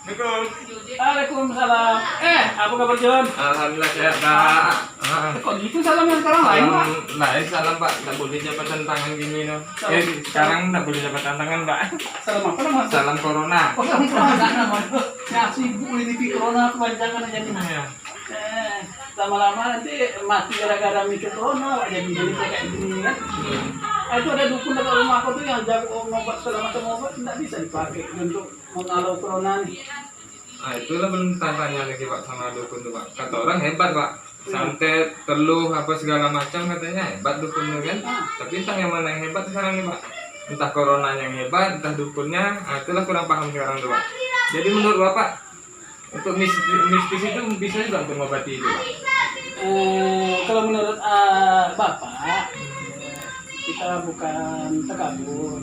Waalaikumsalam. Apa kabar John? Alhamdulillah sehat Pak. Kok gitu salamnya sekarang lain Pak? Lain salam Pak, nggak boleh jabatan tangan gini no. Sekarang nggak boleh jabatan tangan Pak. Salam apa namanya? Salam corona. Oh salam corona namanya. Ya sibuk ini di corona kebanyakan aja nih. Ya. Lama-lama nanti mati gara-gara mikir corona jadi kayak gini kan. Itu ada dukun dekat rumah aku tuh yang jago obat segala macam obat tidak bisa dipakai untuk mengalau corona nih. Nah itulah belum tanya lagi Pak sama dukun tuh Pak. Kata orang hebat Pak. Santet, teluh, apa segala macam katanya hebat dukunnya kan. Tapi entah yang mana yang hebat sekarang nih Pak. Entah corona yang hebat, entah dukunnya. Nah itulah kurang paham sekarang tuh Pak. Jadi menurut Bapak untuk mistis itu bisa juga untuk mengobati itu Pak? Kalau menurut Bapak, kita bukan terkabur.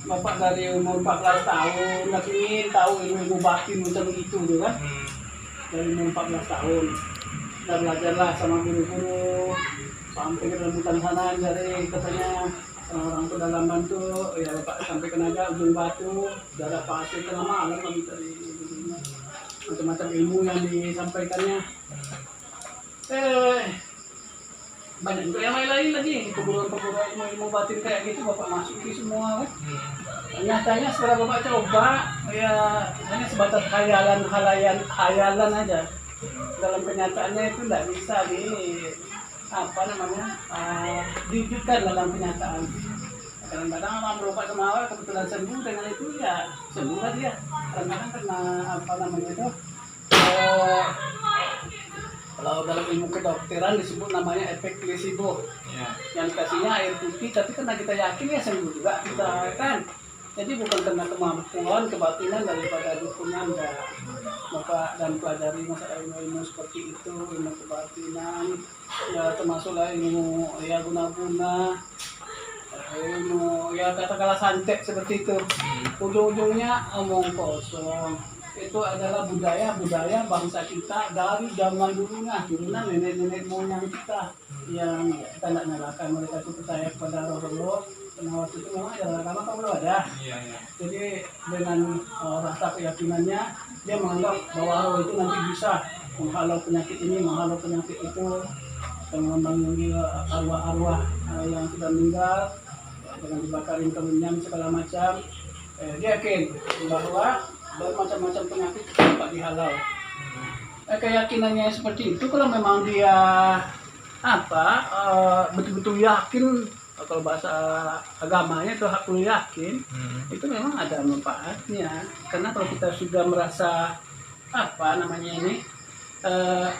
Bapak dari umur 14 tahun, nggak ingin tahu ilmu batin macam itu tuh kan. Dari umur 14 tahun, udah belajarlah sama guru-guru, sampai ke rambutan sana dari katanya orang pedalaman tuh, ya Bapak sampai ke naga ujung batu, darah pasir tengah malam lagi dari macam-macam ilmu yang disampaikannya. Banyak juga yang lain-lain lagi, perguruan-perguruan ilmu batin kayak gitu Bapak masuki semua kan. Nyatanya setelah Bapak coba, ya hanya sebatas hayalan aja. Dalam kenyataannya itu tidak bisa diwujudkan dalam kenyataan. Kadang-kadang orang berobat sama awal kebetulan sembuh dengan itu ya sembuh lah dia. Kadang-kadang karena kalau dalam ilmu kedokteran disebut namanya efek placebo. Yang kasihnya air putih, tapi karena kita yakin ya sembuh juga kita kan. Jadi bukan karena kemampuan kebatinan daripada dukungan Bapak dan pelajari masalah ilmu seperti itu, ilmu kebatinan, ya termasuklah ilmu ya guna-guna, ilmu ya katakanlah santet seperti itu. Ujung-ujungnya omong kosong. Itu adalah budaya bangsa kita dari zaman dulunya, turunan nenek-nenek moyang kita yang kita tidak nyalakan, mereka itu percaya kepada roh-roh. Karena waktu itu memang ada agama kan belum ada. Jadi dengan rasa keyakinannya dia menganggap bahwa roh itu nanti bisa menghalau penyakit ini, menghalau penyakit itu, dan memanggil arwah-arwah yang sudah meninggal dengan dibakarin kemenyan segala macam. Dia yakin bahwa bermacam-macam penyakit dapat dihalau. Keyakinannya seperti itu kalau memang dia betul-betul yakin, kalau bahasa agamanya itu hakul yakin, itu memang ada manfaatnya. Karena kalau kita sudah merasa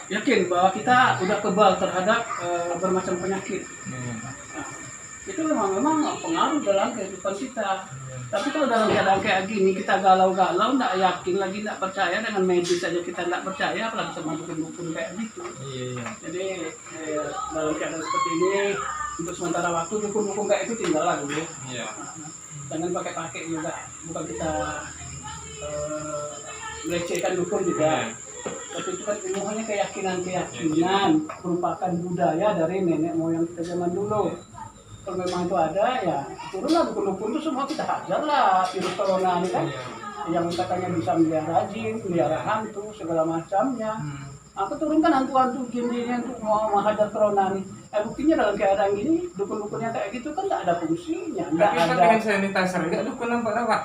yakin bahwa kita udah kebal terhadap bermacam penyakit, itu memang pengaruh dalam kehidupan kita. Tapi kalau dalam keadaan kayak gini kita galau-galau, nggak yakin lagi, nggak percaya, dengan medis saja kita nggak percaya, apalagi sama dukun-dukun kayak gitu. Jadi dalam keadaan seperti ini, untuk sementara waktu dukun-dukun kayak itu tinggallah dulu. Jangan pakai juga, bukan kita melecehkan dukun juga. Tapi itu kan ilmu hanya keyakinan merupakan budaya dari nenek moyang kita zaman dulu. Kalau memang itu ada, ya turunlah dukun-dukun itu semua kita hajar lah virus corona ini kan. Yang katanya bisa melihara jin, melihara hantu, segala macamnya. Aku turunkan hantu-hantu jin-jinnya untuk menghajar corona ini. Buktinya dalam keadaan gini, dukun-dukunnya kayak gitu kan nggak ada fungsinya. Pakai hand sanitizer, nggak dukun nampak apa?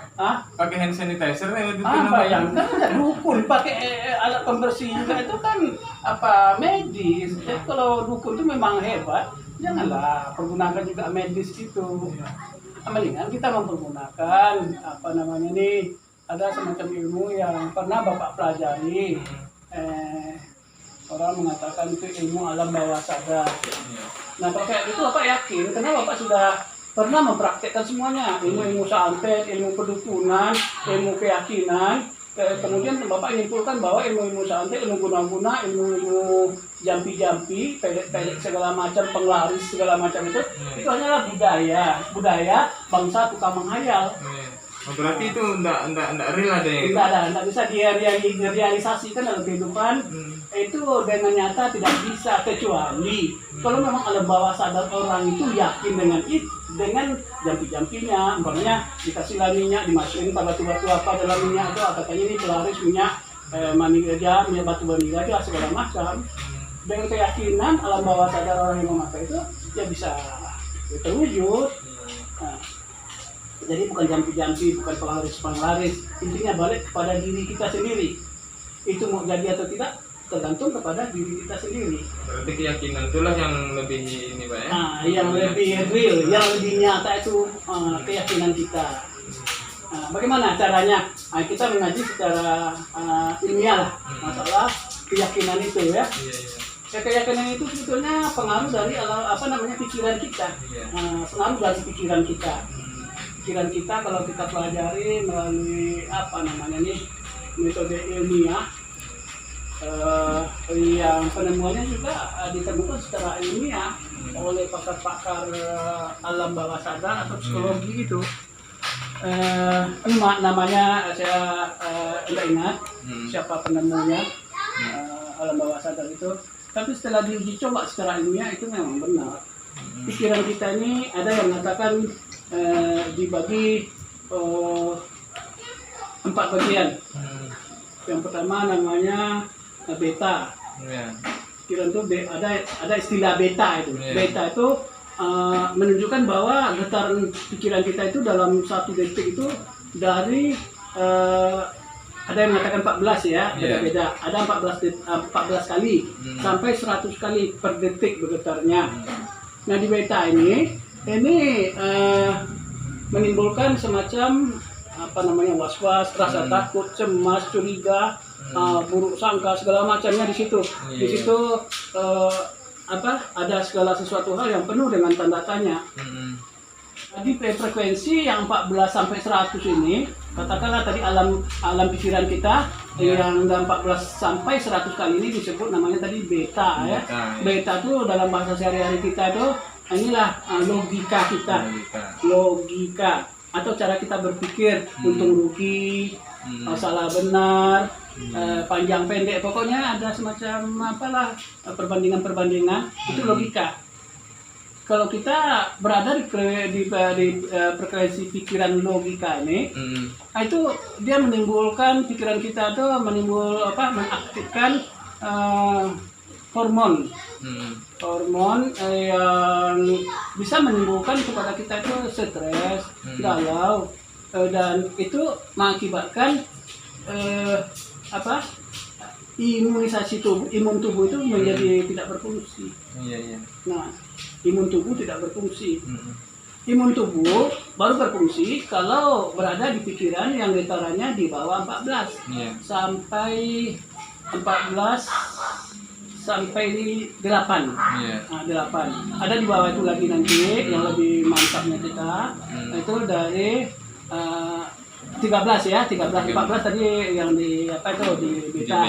Pakai hand sanitizer, dukun nampak? Bayangkan ada dukun pakai alat pembersih juga, itu kan medis. Jadi kalau dukun itu memang hebat, janganlah pergunakan juga medis itu. Mendingan kita mempergunakan ada semacam ilmu yang pernah Bapak pelajari. Orang mengatakan itu ilmu alam bawah sadar. Nah kalau kayak gitu Bapak yakin, karena Bapak sudah pernah mempraktekkan semuanya, ilmu santet, ilmu pedukunan, ilmu keyakinan. Kemudian Bapak menyimpulkan bahwa ilmu santet, ilmu guna-guna, ilmu jampi-jampi, pelet-pelet segala macam, penglaris segala macam itu hanyalah budaya bangsa tukang menghayal. Oh, berarti itu enggak real ada yang Tidak bisa direalisasikan dalam kehidupan. Itu dengan nyata tidak bisa, kecuali kalau memang alam bawah sadar orang itu yakin dengan jampi-jampinya, umpamanya dikasih minyak, dimasukin batu-batu apa dalam minyak itu, katanya ini pelaris minyak mani gajah, minyak batu bani gajah, segala macam. Dengan keyakinan alam bawah sadar orang yang memakai itu ya bisa terwujud. Nah, jadi bukan jampi-jampi, bukan penglaris, intinya balik kepada diri kita sendiri. Itu mau jadi atau tidak tergantung kepada diri kita sendiri. Berarti keyakinan itulah yang lebih ini Pak ya? Nah, yang lebih real, yang lebih nyata itu keyakinan kita. Nah, bagaimana caranya? Nah, kita mengaji secara ilmiah lah masalah keyakinan itu ya. Ya, keyakinan itu sebetulnya pengaruh dari pikiran kita. Pengaruh dari pikiran kita. Pikiran kita kalau kita pelajari melalui metode ilmiah, yang penemuannya juga ditemukan secara ilmiah oleh pakar-pakar alam bawah sadar atau psikologi gitu. Namanya saya tidak ingat siapa penemunya alam bawah sadar itu. Tapi setelah diuji coba secara ilmiah itu memang benar. Pikiran kita ini ada yang mengatakan dibagi 4 bagian. Yang pertama namanya beta. Pikiran itu ada istilah beta itu. Beta itu menunjukkan bahwa getaran pikiran kita itu dalam 1 detik itu dari ada yang mengatakan 14 ya, beda-beda. Ada 14 kali sampai 100 kali per detik bergetarnya. Nah di beta ini menimbulkan semacam was-was, rasa takut, cemas, curiga, buruk sangka, segala macamnya di situ. Di situ ada segala sesuatu hal yang penuh dengan tanda tanya. Jadi frekuensi yang 14 sampai 100 ini, katakanlah tadi alam pikiran kita yang 14 sampai 100 kali ini disebut namanya tadi beta ya. Beta itu dalam bahasa sehari-hari kita itu inilah logika kita. Logika atau cara kita berpikir, untung rugi, salah benar, panjang pendek, pokoknya ada semacam perbandingan itu logika. Kalau kita berada di frekuensi pikiran logika ini, itu dia menimbulkan pikiran kita itu mengaktifkan hormon yang bisa menimbulkan kepada kita itu stres, galau, dan itu mengakibatkan imun tubuh itu menjadi tidak berfungsi. Nah, imun tubuh tidak berfungsi. Imun tubuh baru berfungsi kalau berada di pikiran yang getarannya di bawah 14 sampai 8. Nah, 8. Ada di bawah itu lagi nanti yang lebih mantapnya kita. Itu dari 13 ya, 14 tadi yang di beta.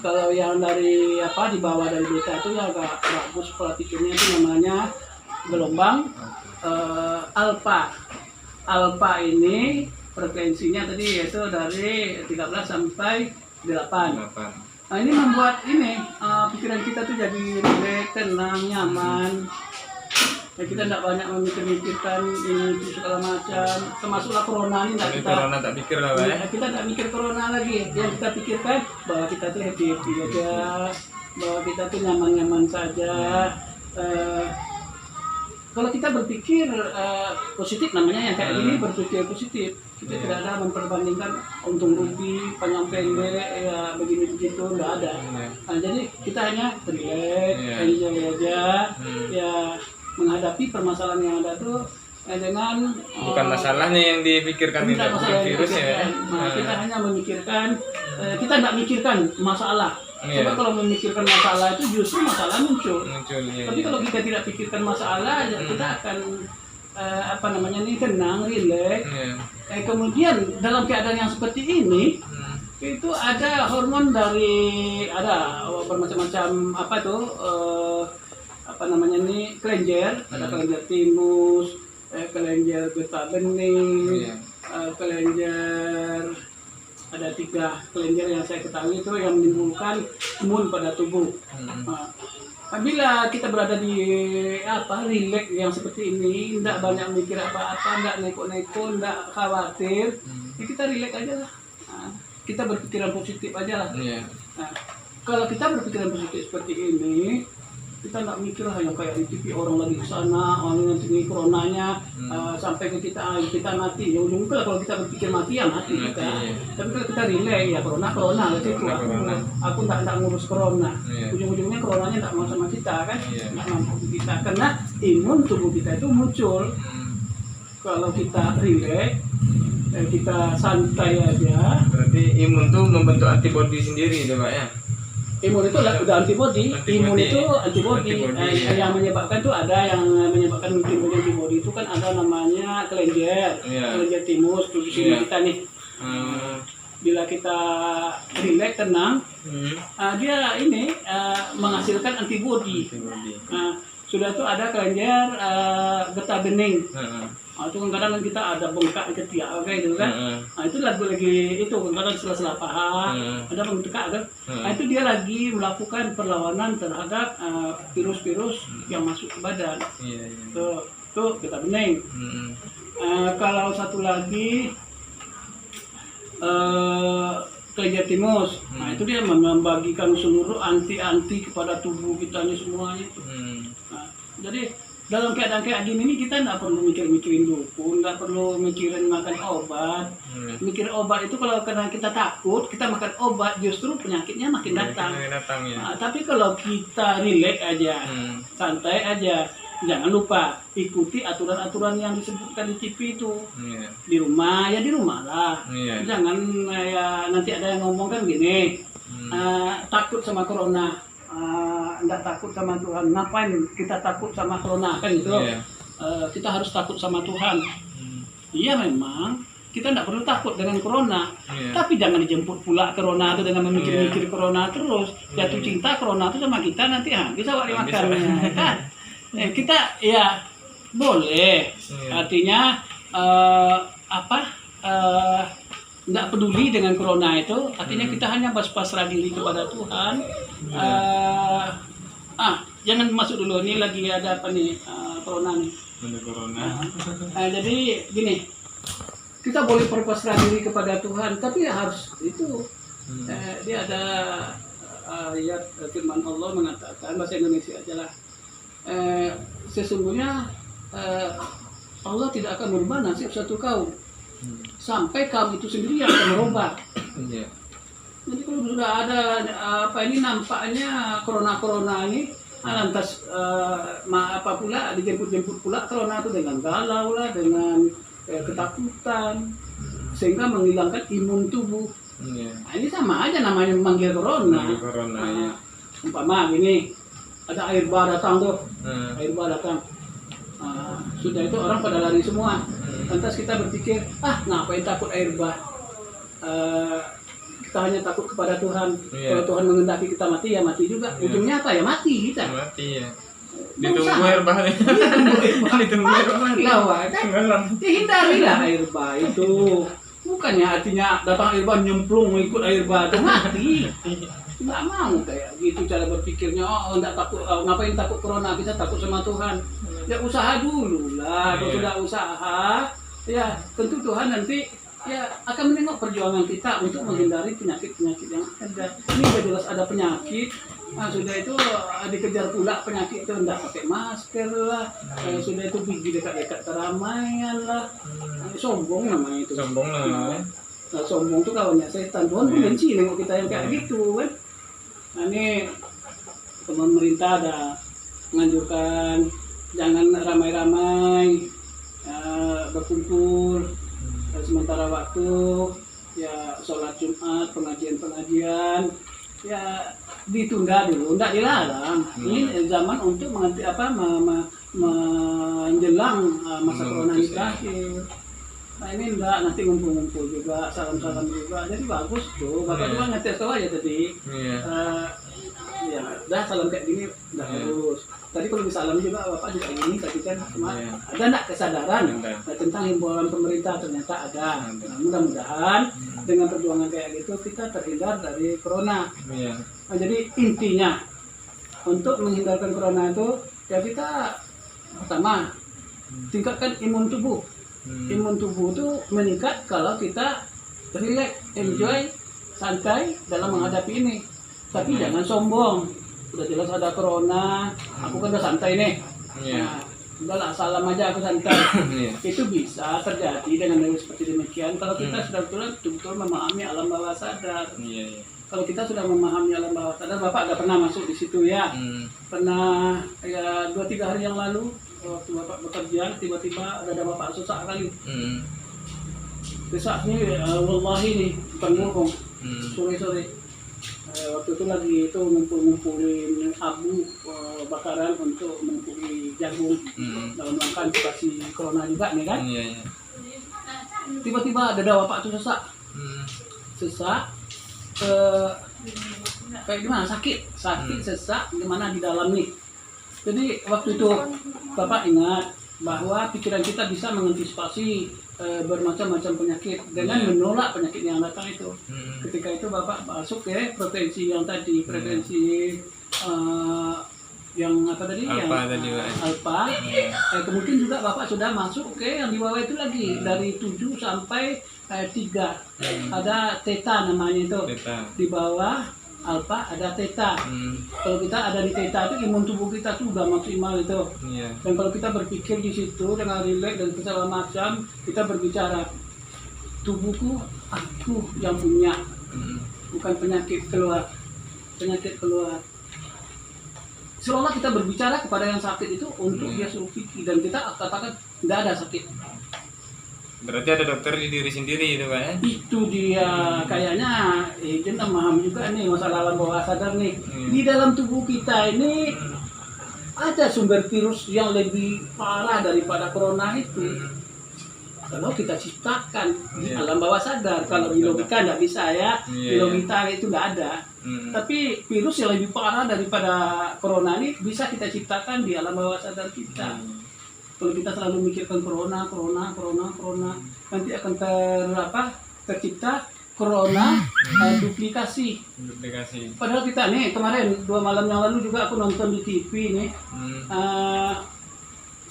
Kalau yang dari di bawah dari beta itu yang agak bagus pola pikirnya itu namanya gelombang alfa. Alfa ini frekuensinya tadi yaitu dari 13 sampai 8. Nah, ini membuat pikiran kita tuh jadi rileks, tenang, nyaman. Ya, kita tidak banyak memikirkan ini segala macam, termasuklah corona ini kita mikir corona lagi. Yang kita pikirkan bahwa kita tuh happy aja, bahwa kita tuh nyaman saja. Kalau kita berpikir positif, namanya yang kayak gini berpikir positif. Kita tidak ada memperbandingkan untung rugi, panjang pendek, ya begini begitu, nggak ada. Nah, jadi kita hanya relax, enjoy aja, ya menghadapi permasalahan yang ada tuh dengan bukan masalahnya yang dipikirkan, tidak bukan virusnya ya. Kita hanya memikirkan, kita tidak memikirkan masalah. Coba kalau memikirkan masalah itu justru masalah muncul. Tapi kalau kita tidak pikirkan masalah, kita akan tenang, rileks. Kemudian dalam keadaan yang seperti ini, itu ada hormon dari bermacam-macam kelenjar, ada kelenjar timus, kelenjar getah bening, kelenjar, ada 3 kelenjar yang saya ketahui itu yang menimbulkan imun pada tubuh. Apabila kita berada di rileks yang seperti ini, tidak banyak mikir apa-apa, tidak neko-neko, tidak khawatir, ya kita rileks aja lah. Kita berpikiran positif aja lah. Kalau kita berpikiran positif seperti ini, kita nggak mikir lah yang kayak di TV orang lagi ke sana, orang yang tinggi coronanya sampai ke kita mati. Ya ujungnya kalau kita berpikir mati ya mati kita. Tapi kalau kita relay ya corona lah itu. Aku nggak ngurus corona. Ujung-ujungnya coronanya nggak mau sama kita kan, nggak mampu kita karena imun tubuh kita itu muncul. Kalau kita relay, kita santai aja. Berarti imun tuh membentuk antibodi sendiri, Pak ya? Imun itu udah antibodi. Imun itu antibodi. Yang menyebabkan tuh ada yang menyebabkan timbulnya antibodi itu kan ada namanya kelenjar, kelenjar timus tuh di sini kita nih. Bila kita rileks tenang, dia ini menghasilkan antibodi. Sudah tuh ada kelenjar getah bening. Itu kadang kita ada bengkak ketiak kayak gitu kan. Itu lagi itu kadang sela-sela paha, ada bengkak kan. Itu dia lagi melakukan perlawanan terhadap virus-virus yang masuk ke badan. Tuh getah bening. Kalau satu lagi kelenjar timus. Itu dia membagikan seluruh anti kepada tubuh kita ini semuanya itu. Jadi dalam keadaan kayak gini nih kita nggak perlu mikirin dukun, nggak perlu mikirin makan obat. Mikir obat itu kalau karena kita takut, kita makan obat justru penyakitnya makin datang. Tapi kalau kita rileks aja, santai aja, jangan lupa ikuti aturan-aturan yang disebutkan di TV itu. Di rumah ya di rumah lah. Jangan ya nanti ada yang ngomong kan gini, takut sama corona. Enggak takut sama Tuhan, ngapain kita takut sama corona kan gitu. Kita harus takut sama Tuhan. Iya memang kita enggak perlu takut dengan corona, tapi jangan dijemput pula corona itu dengan memikir-mikir corona terus. Jatuh cinta corona itu sama kita nanti bisa dimakan kan. Kita ya boleh, artinya nggak peduli dengan corona itu, artinya kita hanya pasrah diri kepada Tuhan. Jangan masuk dulu, ini lagi ada apa nih, corona nih. Jadi gini, kita boleh berpasrah diri kepada Tuhan, tapi harus itu. Dia ada ayat firman Allah mengatakan, bahasa Indonesia aja lah. Sesungguhnya Allah tidak akan merubah nasib satu kaum sampai kaum itu sendiri yang akan merubah. Jadi kalau sudah ada ini nampaknya corona ini lantas pula dijemput pula corona itu dengan galau lah, dengan ketakutan sehingga menghilangkan imun tubuh. Ini sama aja namanya memanggil corona. Umpama gini, ada air bah datang tuh, air bah datang. Sudah itu orang pada lari semua. Lantas kita berpikir, ngapain takut air bah? Kita hanya takut kepada Tuhan. Kalau Tuhan mengendaki kita mati, ya mati juga. Ujungnya apa ya? Mati kita. Mati ya. Ditunggu air bah. Ditunggu air bah. Hindarilah air bah itu. Bukannya artinya datang air bah nyemplung ikut air bah itu mati. Nggak mau kayak gitu cara berpikirnya. Nggak takut, ngapain takut corona? Kita takut sama Tuhan. Ya usaha dulu lah. Kalau sudah usaha, ya tentu Tuhan nanti ya akan menengok perjuangan kita untuk menghindari penyakit-penyakit yang ada. Ini sudah jelas ada penyakit, sudah itu dikejar pula penyakit itu, tidak pakai masker lah, sudah itu pergi dekat-dekat keramaian lah, sombong namanya itu. Sombong lah. Sombong itu kawannya setan. Tuhan pun benci nengok kita yang kayak gitu kan. Nah ini pemerintah ada menganjurkan jangan ramai-ramai, berkumpul sementara waktu, ya sholat Jumat, pengajian ya ditunda dulu, tidak dilarang. Ini zaman untuk menjelang masa corona ini berakhir. Nah ini enggak, nanti ngumpul-ngumpul juga, salam-salam juga, jadi bagus tuh. Bapak cuma ngetes tahu aja tadi. ya udah salam kayak gini udah harus. Tadi kalau disalam juga bapak juga ini tadi kan cuma ada nggak kesadaran tentang himbauan pemerintah ternyata ada. Nah, mudah-mudahan dengan perjuangan kayak gitu kita terhindar dari corona. Nah, jadi intinya untuk menghindarkan corona itu ya kita pertama tingkatkan imun tubuh. Imun tubuh itu meningkat kalau kita relax, enjoy, santai dalam menghadapi ini. Tapi jangan sombong. Udah jelas ada corona, aku kan udah santai nih. Nah, udahlah salam aja aku santai. Itu bisa terjadi dengan seperti demikian kalau kita sudah betul-betul memahami alam bawah sadar. Kalau kita sudah memahami alam bawah sadar, Bapak nggak pernah masuk di situ ya. Pernah ya 2-3 hari yang lalu waktu Bapak bekerja tiba-tiba ada Bapak sesak kali. Sesaknya wallahi nih bukan bohong. Sore-sore waktu itu lagi itu ngumpulin abu bakaran untuk mengumpuli jagung dalam rangka antisipasi corona juga nih kan. Tiba-tiba ada Bapak tuh sesak kayak gimana sakit sesak gimana di dalam nih. Jadi waktu itu Bapak ingat bahwa pikiran kita bisa mengantisipasi bermacam-macam penyakit dengan menolak penyakit yang datang itu. Ketika itu Bapak masuk ke prevensi yang tadi, prevensi yang apa tadi? Alpha. Kemudian juga Bapak sudah masuk ke yang di bawah itu lagi dari 7 sampai 3. Ada theta namanya itu. Di bawah alpha ada theta. Kalau kita ada di theta itu imun tubuh kita tuh udah maksimal itu. Dan kalau kita berpikir di situ dengan rileks dan segala macam, kita berbicara tubuhku aku yang punya, bukan penyakit keluar. Seolah kita berbicara kepada yang sakit itu untuk dia suruh pikir dan kita katakan tidak ada sakit. Berarti ada dokter di diri sendiri itu Pak ya? Itu dia kayaknya kita paham juga nih masalah alam bawah sadar nih. Di dalam tubuh kita ini ada sumber virus yang lebih parah daripada corona itu. Kalau kita ciptakan di alam bawah sadar, kalau di logika nggak bisa ya, di logika itu nggak ada. Tapi virus yang lebih parah daripada corona ini bisa kita ciptakan di alam bawah sadar kita. Kalau kita selalu mikirkan corona, nanti akan tercipta corona duplikasi. Padahal kita nih kemarin 2 malam yang lalu juga aku nonton di TV nih,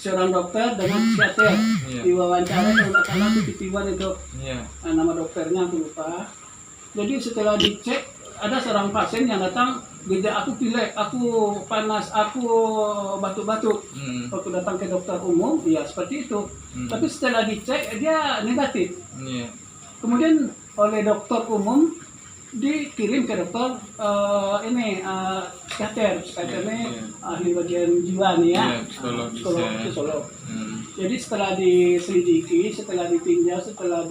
seorang dokter dengan psikiater diwawancara kalau nggak salah di TV1 itu, nama dokternya aku lupa. Jadi setelah dicek ada seorang pasien yang datang, gejala aku pilek, aku panas, aku batuk-batuk. Waktu datang ke dokter umum, ya seperti itu. Tapi setelah dicek dia negatif. Kemudian oleh dokter umum dikirim ke dokter psikiater ini ahli bagian jiwa nih ya, psikolog. Jadi setelah diselidiki, setelah ditinjau, setelah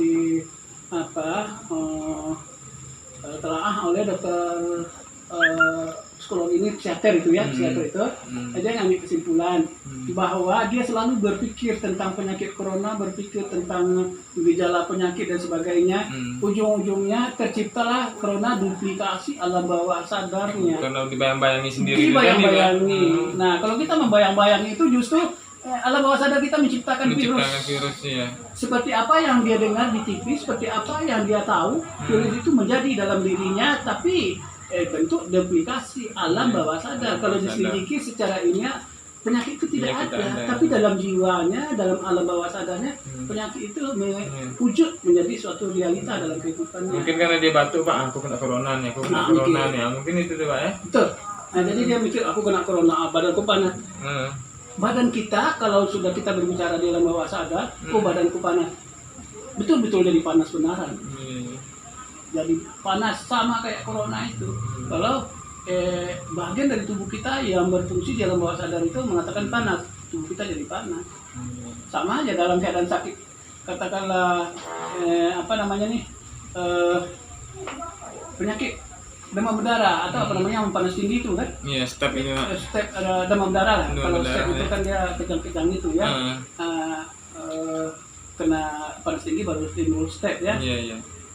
telah oleh dokter psikolog ini psikiater itu ya, psikiater itu aja ngambil kesimpulan bahwa dia selalu berpikir tentang penyakit corona, berpikir tentang gejala penyakit dan sebagainya. Ujung-ujungnya terciptalah corona duplikasi alam bawah sadarnya. Karena dibayang-bayangi sendiri. Dibayang-bayangi. Nah, kalau kita membayang-bayangi itu justru alam bawah sadar kita menciptakan virus. Seperti apa yang dia dengar di TV, seperti apa yang dia tahu, virus itu menjadi dalam dirinya, tapi bentuk duplikasi alam bawah sadar. Kalau diselidiki secara ilmiah, penyakit itu tidak ada, tapi dalam jiwanya, dalam alam bawah sadarnya, penyakit itu wujud menjadi suatu realita dalam kehidupannya. Mungkin karena dia batuk, Pak, aku kena corona nih, mungkin itu tuh Pak ya. Betul. Nah, jadi dia mikir aku kena corona, badanku panas. Badan kita kalau sudah kita berbicara di alam bawah sadar, badanku panas, betul-betul jadi panas benaran. Jadi panas sama kayak corona itu. Kalau bagian dari tubuh kita yang berfungsi di alam bawah sadar itu mengatakan panas, tubuh kita jadi panas. Sama aja dalam keadaan sakit. Katakanlah penyakit demam berdarah atau yang panas tinggi itu kan? Iya, step ini. Step demam berdarah. Kalau step itu kan dia kejang-kejang itu ya. Kena panas tinggi baru timbul step ya.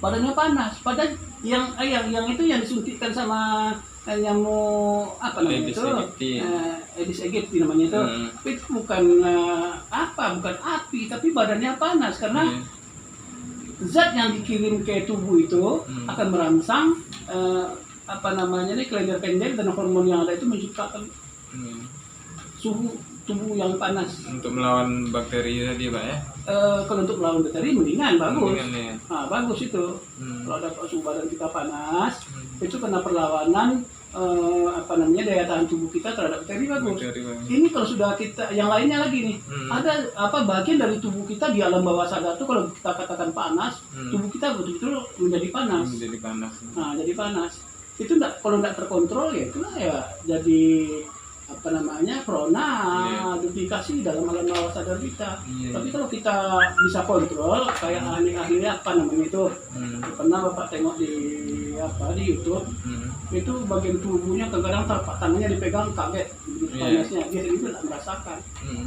badannya panas. Padahal yang itu yang disuntikkan sama nyamuk apa namanya Aedes itu, aegypti. Aedes aegypti namanya itu. Tapi itu bukan bukan api, tapi badannya panas karena zat yang dikirim ke tubuh itu akan merangsang kelenjar-kelenjar dan hormon yang ada itu menciptakan suhu tubuh yang panas. Untuk melawan bakteri tadi Pak ya? Kalau untuk melawan bakteri mendingan bagus. Mendingan, ya. Nah, bagus itu. Kalau ada suhu badan kita panas, itu kena perlawanan daya tahan tubuh kita terhadap bakteri bagus. Ini kalau sudah kita yang lainnya lagi nih, ada bagian dari tubuh kita di alam bawah sadar tuh kalau kita katakan panas, tubuh kita betul-betul menjadi panas. Menjadi panas. Nah, jadi panas. Itu kalau tidak terkontrol ya itulah ya jadi corona duplikasi dalam alam bawah sadar kita. Tapi kalau kita bisa kontrol kayak ahli-ahli itu pernah Bapak tengok di YouTube, itu bagian tubuhnya kadang-kadang tangannya dipegang kaget begitu panasnya, dia sendiri tidak merasakan.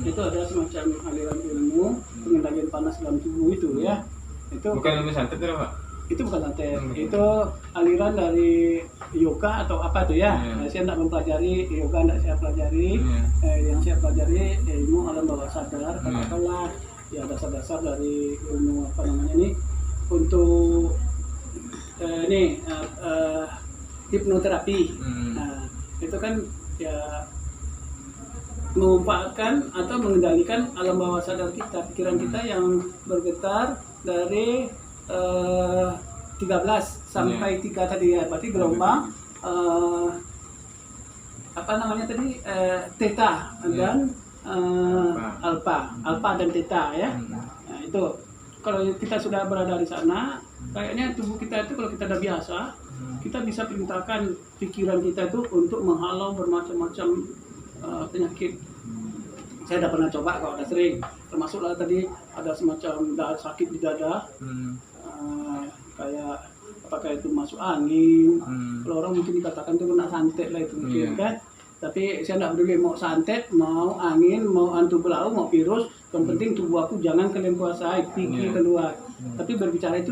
Itu ada semacam aliran ilmu pengendalian panas dalam tubuh itu ya. Itu bukan ilmu santet ya Pak? Itu bukan santet, itu aliran dari yoga atau apa tuh ya. Saya tidak mempelajari yoga, tidak saya pelajari. Yang saya pelajari ilmu alam bawah sadar, katakanlah ya dasar-dasar dari ilmu untuk hipnoterapi. Nah, itu kan ya memanfaatkan atau mengendalikan alam bawah sadar kita, pikiran kita yang bergetar dari 13 sampai 3 tadi ya, berarti gelombang theta dan alpha dan theta ya. Nah, itu kalau kita sudah berada di sana, kayaknya tubuh kita itu kalau kita udah biasa, kita bisa perintahkan pikiran kita itu untuk menghalau bermacam-macam penyakit. Saya udah pernah coba, kalau udah sering, termasuklah tadi ada semacam sakit di dada, kayak apakah itu masuk angin. Kalau orang mungkin dikatakan itu kena santet lah itu mungkin kan. Tapi saya tidak peduli mau santet, mau angin, mau hantu belau, mau virus. Yang penting tubuh aku jangan kalian kuasai, pikir keluar. Tapi berbicara itu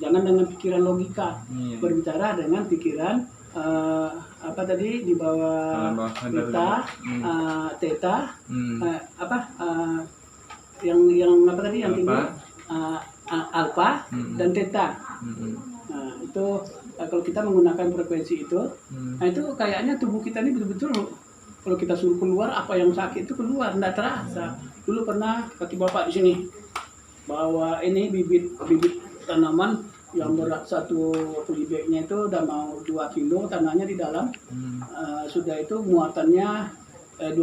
jangan dengan pikiran logika, berbicara dengan pikiran di bawah theta, yang tinggi alpha dan theta. Nah, itu kalau kita menggunakan frekuensi itu, nah itu kayaknya tubuh kita ini betul-betul kalau kita suruh keluar apa yang sakit itu keluar, tidak terasa. Dulu pernah kaki Bapak di sini bawa ini bibit tanaman yang berat satu polybagnya itu udah mau 2 kilo, tanahnya di dalam sudah itu muatannya 12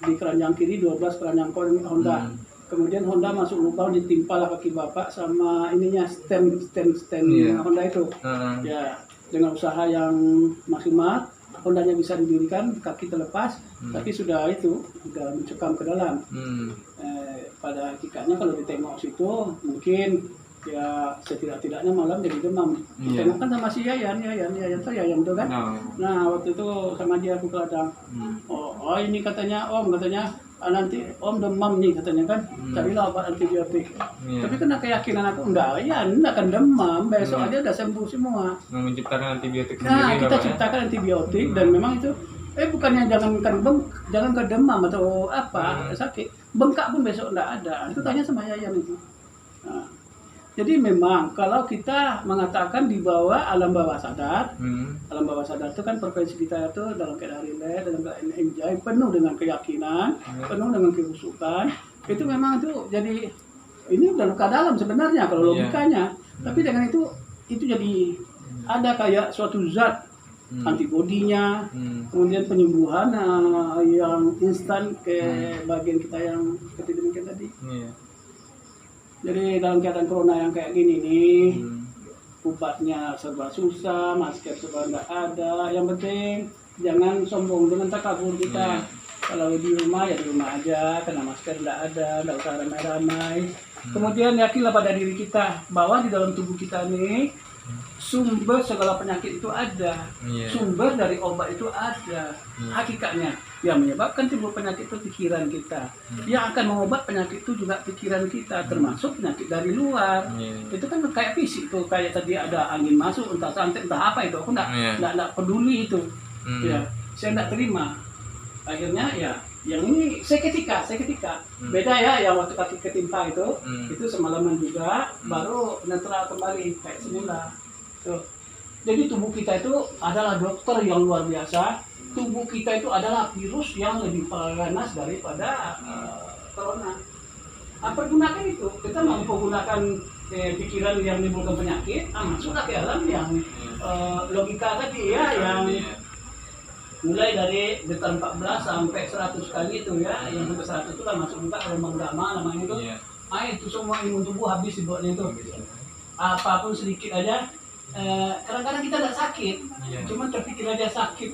di keranjang kiri, 12 keranjang Honda. Kemudian Honda masuk lubang, ditimpalah kaki Bapak sama ininya stand Honda itu. Ya, dengan usaha yang maksimal, Hondanya bisa didirikan, kaki terlepas, tapi sudah mencekam ke dalam. Pada hakikatnya kalau ditengok situ mungkin ya setidak-tidaknya malam jadi demam. Tengok kan sama si Yayan itu kan. Nah, waktu itu sama dia aku kadang, oh ini katanya nanti Om demam nih katanya kan, carilah obat antibiotik. Tapi kena keyakinan aku enggak akan demam, besok aja udah sembuh semua. Menciptakan antibiotik sendiri. Nah, kita ciptakan antibiotik dan memang itu bukannya jangan ke demam atau sakit, bengkak pun besok enggak ada. Itu tanya sama Yayan itu. Nah, jadi memang kalau kita mengatakan di bawah alam bawah sadar, alam bawah sadar itu kan frekuensi kita itu dalam keadaan relax, dalam keadaan enjoy, penuh dengan keyakinan, penuh dengan kehusukan. Itu memang itu jadi ini udah luka dalam sebenarnya kalau logikanya. Tapi dengan itu jadi ada kayak suatu zat antibodinya, kemudian penyembuhan yang instan ke bagian kita yang seperti demikian tadi. Jadi dalam keadaan corona yang kayak gini nih, obatnya serba susah, masker serba nggak ada. Yang penting jangan sombong dengan takabur kita. Kalau di rumah ya di rumah aja, kena masker nggak ada, nggak usah ramai-ramai. Kemudian yakinlah pada diri kita bahwa di dalam tubuh kita nih sumber segala penyakit itu ada, sumber dari obat itu ada. Hakikatnya yang menyebabkan timbul penyakit itu pikiran kita, yang akan mengobat penyakit itu juga pikiran kita, termasuk penyakit dari luar. Itu kan kayak fisik tuh, kayak tadi ada angin masuk, entah santet entah apa itu, aku nggak peduli itu. Ya, saya nggak terima. Akhirnya ya yang ini seketika beda ya, yang waktu kaki ketimpa itu semalaman juga, baru netral kembali kayak semula. Tuh. Jadi tubuh kita itu adalah dokter yang luar biasa. Tubuh kita itu adalah virus yang lebih panas daripada corona. Pergunakan itu. Kita mampu gunakan pikiran yang menimbulkan penyakit, masuklah ke alam yang logika tadi ya, yang mulai dari getar 14 sampai 100 kali itu ya, yang sampai 100 itu lah masuk juga gelombang gamma namanya itu. Itu semua imun tubuh habis dibuatnya itu. Apapun sedikit aja. Kadang-kadang kita tidak sakit, cuman terpikir aja sakit,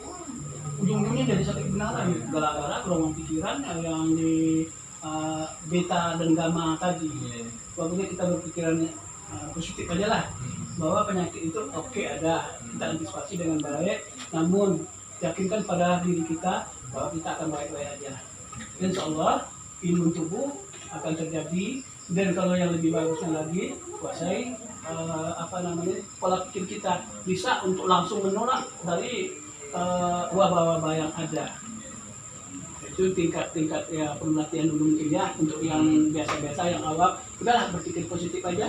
ujung-ujungnya jadi sakit beneran gara-gara gelombang pikiran yang di beta dan gamma tadi. Pokoknya kita berpikiran positif aja lah, bahwa penyakit itu ada, kita antisipasi dengan baik, namun yakinkan pada diri kita bahwa kita akan baik-baik aja. Insya Allah imun tubuh akan terjadi, dan kalau yang lebih bagusnya lagi, kuasai pola pikir kita, bisa untuk langsung menolak dari wabah-wabah yang ada. Itu tingkat-tingkat ya penelitian dulu mungkin ya, untuk yang biasa-biasa, yang awam, udahlah berpikir positif aja.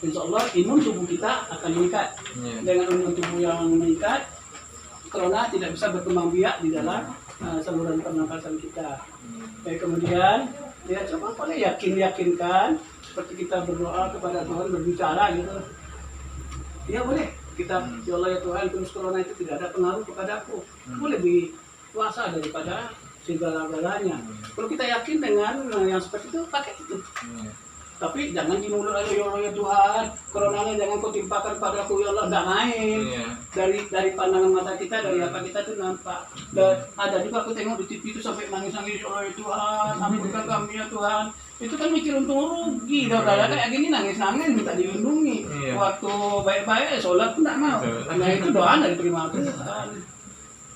Insya Allah imun tubuh kita akan meningkat. Dengan imun tubuh yang meningkat, corona tidak bisa berkembang biak di dalam saluran pernapasan kita. Kemudian ya coba boleh yakinkan, seperti kita berdoa kepada Tuhan, berbicara gitu. Ya boleh kita, ya Allah ya Tuhan, terus corona itu tidak ada pengaruh kepadaku. Boleh lebih kuasa daripada segala-galanya. Kalau kita yakin dengan yang seperti itu, pakai itu. Tapi jangan di mulut aja, ya Allah ya Tuhan, coronanya jangan kau timpakan padaku ya Allah, nggak main. Dari pandangan mata kita, dari apa kita tuh nampak. Dan ada juga aku tengok di TV itu sampai nangis-nangis, ya Allah ya Tuhan, ampunkan kami ya Tuhan. Itu kan mikir untung rugi, udah kayak gini nangis-nangis minta dilindungi. Waktu baik-baik sholat pun nggak mau. Nah itu doa dari terima Tuhan.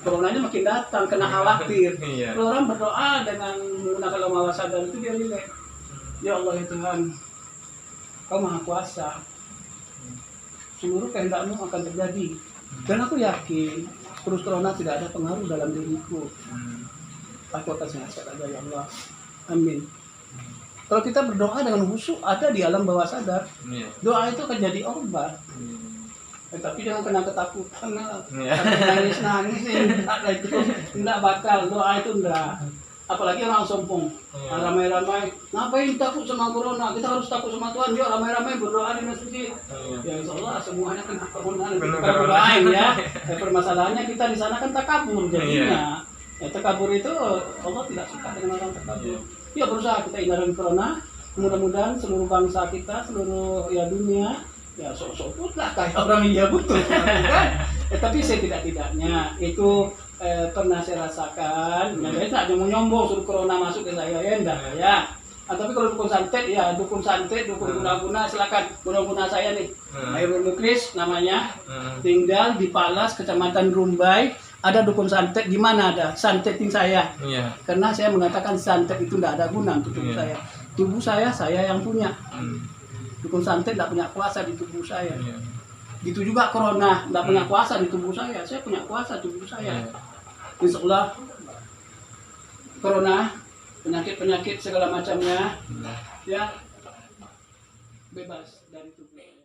Coronanya makin datang, kena khawatir. Kalau orang berdoa dengan menggunakan lama sadar itu dia rileks. Ya Allah ya Tuhan, Kau Maha Kuasa, seluruh kehendak-Mu akan terjadi. Dan aku yakin terus corona tidak ada pengaruh dalam diriku. Aku akan sehat aja ya Allah. Amin. Kalau kita berdoa dengan khusyuk, ada di alam bawah sadar, doa itu akan jadi obat. Tapi jangan kena ketakutan, nangis-nangis, enggak bakal, doa itu enggak. Apalagi orang sombong, ramai-ramai, ngapain takut sama corona? Kita harus takut sama Tuhan. Yuk ramai-ramai berdoa di masjid. Ya insya Allah semuanya kena corona. Kita berdoain ya. Permasalahannya kita di sana kan takabur jadinya. Takabur itu Allah tidak suka dengan orang takabur. Ya berusaha kita hindarin corona. Mudah-mudahan seluruh bangsa kita, seluruh ya dunia, ya sok-sok putlah kayak orang yang butuh. Tapi setidak-tidaknya itu pernah saya rasakan. Saya tidak mau nyombong suruh corona masuk ke saya, ya enggak ya. Tapi kalau dukun santet, ya dukun santet, dukun guna-guna, silakan guna-guna saya nih. Airul Muklis namanya, tinggal di Palas, Kecamatan Rumbai. Ada dukun santet, di mana ada santetin saya. Karena saya mengatakan santet itu tidak ada guna untuk tubuh saya. Tubuh saya yang punya. Dukun santet tidak punya kuasa di tubuh saya. Gitu juga corona, tidak punya kuasa di tubuh saya. Saya punya kuasa di tubuh saya. Insya Allah corona, penyakit-penyakit segala macamnya ya bebas dari tubuh.